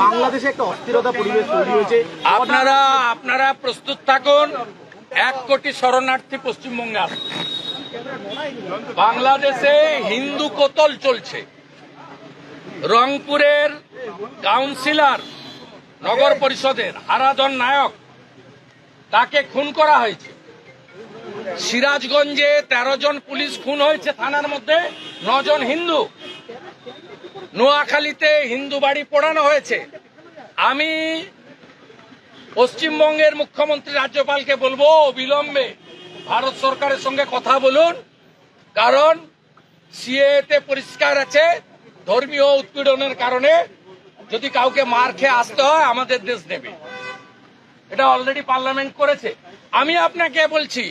বাংলাদেশে একটা অস্থিরতা পরিবেশ তৈরি হয়েছে। আপনারা প্রস্তুত থাকুন। 1 কোটি শরণার্থী পশ্চিমবঙ্গে আসবে। বাংলাদেশে হিন্দু কতল চলছে। রংপুরের কাউন্সিলর, নগর পরিষদের হারাধন নায়ক, তাকে খুন করা হয়েছে। সিরাজগঞ্জে 13 জন পুলিশ খুন হয়েছে, থানার মধ্যে 9 জন হিন্দু। নোয়াখালীতে হিন্দু বাড়ি পোড়ানো হয়েছে। আমি পশ্চিমবঙ্গের মুখ্যমন্ত্রী রাজ্যপালকে বলবো অবিলম্বে ভারত সরকারের সঙ্গে কথা বলুন, কারণ সিএতে পরিষ্কার আছে ধর্মীয় উৎপীড়নের কারণে যদি কাউকে মার খেয়ে আসতে হয় আমাদের দেশ নেবে। এটা অলরেডি পার্লামেন্ট করেছে। আমি আপনাকে বলছি,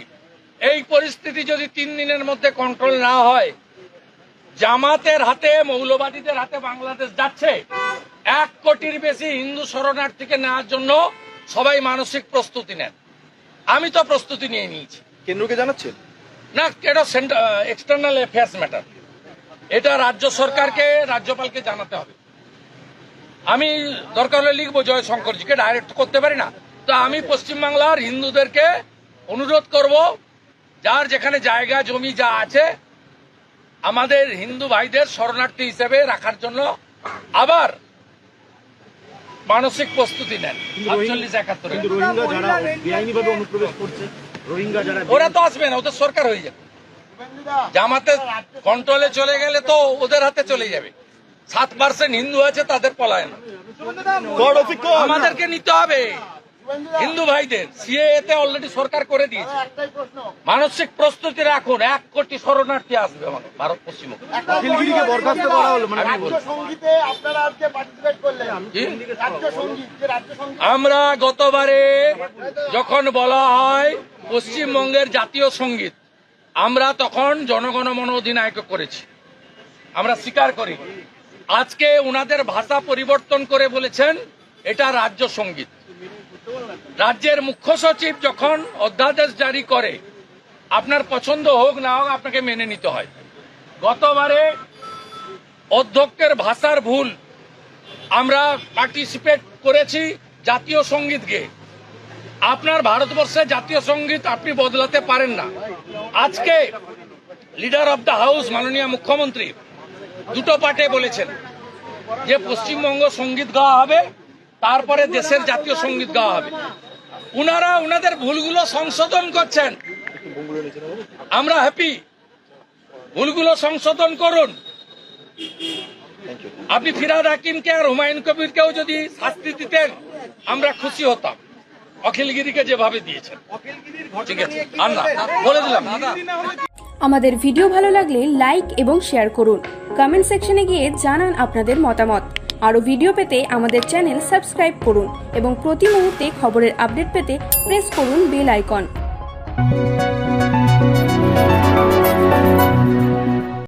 এই পরিস্থিতি যদি 3 দিনের মধ্যে কন্ট্রোল না হয়, জামাতের হাতে, মৌলবাদীদের হাতে বাংলাদেশ যাচ্ছে। 1 কোটির বেশি হিন্দু শরণার্থীকে নেওয়ার জন্য সবাই মানসিক প্রস্তুতি নেন। আমি তো প্রস্তুতি নিয়ে নিয়েছি। কেন্দ্রকে জানাচ্ছেন না, এটা এক্সটার্নাল অ্যাফেয়ার্স ম্যাটার। এটা রাজ্য সরকারকে, রাজ্যপালকে জানাতে হবে। আমি দরকার হলে লিখবো জয়শঙ্করজিকে, ডাইরেক্ট করতে পারি না। তো আমি পশ্চিমবাংলার হিন্দুদেরকে অনুরোধ করব, যার যেখানে জায়গা জমি যা আছে আমাদের হিন্দু ভাইদের শরণার্থী হিসেবে রাখার জন্য আবার মানসিক প্রস্তুতি নেন। 48-71 রোহিঙ্গা যারা বেআইনিভাবে অনুপ্রবেশ করছে, রোহিঙ্গা যারা ওরা তো আসবে না, ওদের সরকার হয়ে যাবে। জামাতে কন্ট্রোলে চলে গেলে তো ওদের হাতে চলে যাবে। 7% হিন্দু আছে, তাদের পলায়ন আমাদেরকে নিতে হবে। হিন্দু ভাইদের সিএতে অলরেডি সরকার করে দিয়েছে। মানসিক প্রস্তুতি রাখুন। 1 কোটি শরণার্থী আসবে আমাদের ভারত পশ্চিমবঙ্গে। অখিলগিরিকে বরখাস্ত করা হলো, মানে আমরা গতবারে যখন বলা হয় পশ্চিমবঙ্গের জাতীয় সঙ্গীত, আমরা তখন জনগণমন অধিনায়ক করেছি, আমরা স্বীকার করি। আজকে উনাদের ভাষা পরিবর্তন করে বলেছেন এটা রাজ্য সঙ্গীত। রাজ্যের মুখ্য সচিব যখন অধ্যাদেশ জারি করে, আপনার পছন্দ হোক না হোক আপনাকে মেনে নিতে হয়। গতবারে অধ্যক্ষের ভাষার ভুল, আমরা পার্টিসিপেট করেছি জাতীয় সঙ্গীত গেয়ে। আপনার ভারতবর্ষে জাতীয় সঙ্গীত আপনি বদলাতে পারেন না। আজকে লিডার অব দ্য হাউস মাননীয় মুখ্যমন্ত্রী 2টো পার্টে বলেছেন যে পশ্চিমবঙ্গ সঙ্গীত গাওয়া হবে, তারপরে দেশের জাতীয় সঙ্গীত গাওয়া হবে। উনারা উনাদের ভুলগুলো সংশোধন করছেন, আমরা হ্যাপি। ভুলগুলো সংশোধন করুন। আপনি ফিরহাদ হাকিমকে আর হুমায়ুন কবিরকেও যদি শাস্তি দিতেন আমরা খুশি হতাম, অখিলগিরিকে যেভাবে দিয়েছেন। ঠিক আছে, আর না বলে দিলাম। আমাদের ভিডিও ভালো লাগলে লাইক এবং শেয়ার করুন। কমেন্ট সেকশনে গিয়ে জানান আপনাদের মতামত। আরও ভিডিও পেতে আমাদের চ্যানেল সাবস্ক্রাইব করুন এবং প্রতি মুহূর্তে খবরের আপডেট পেতে প্রেস করুন বেল আইকন।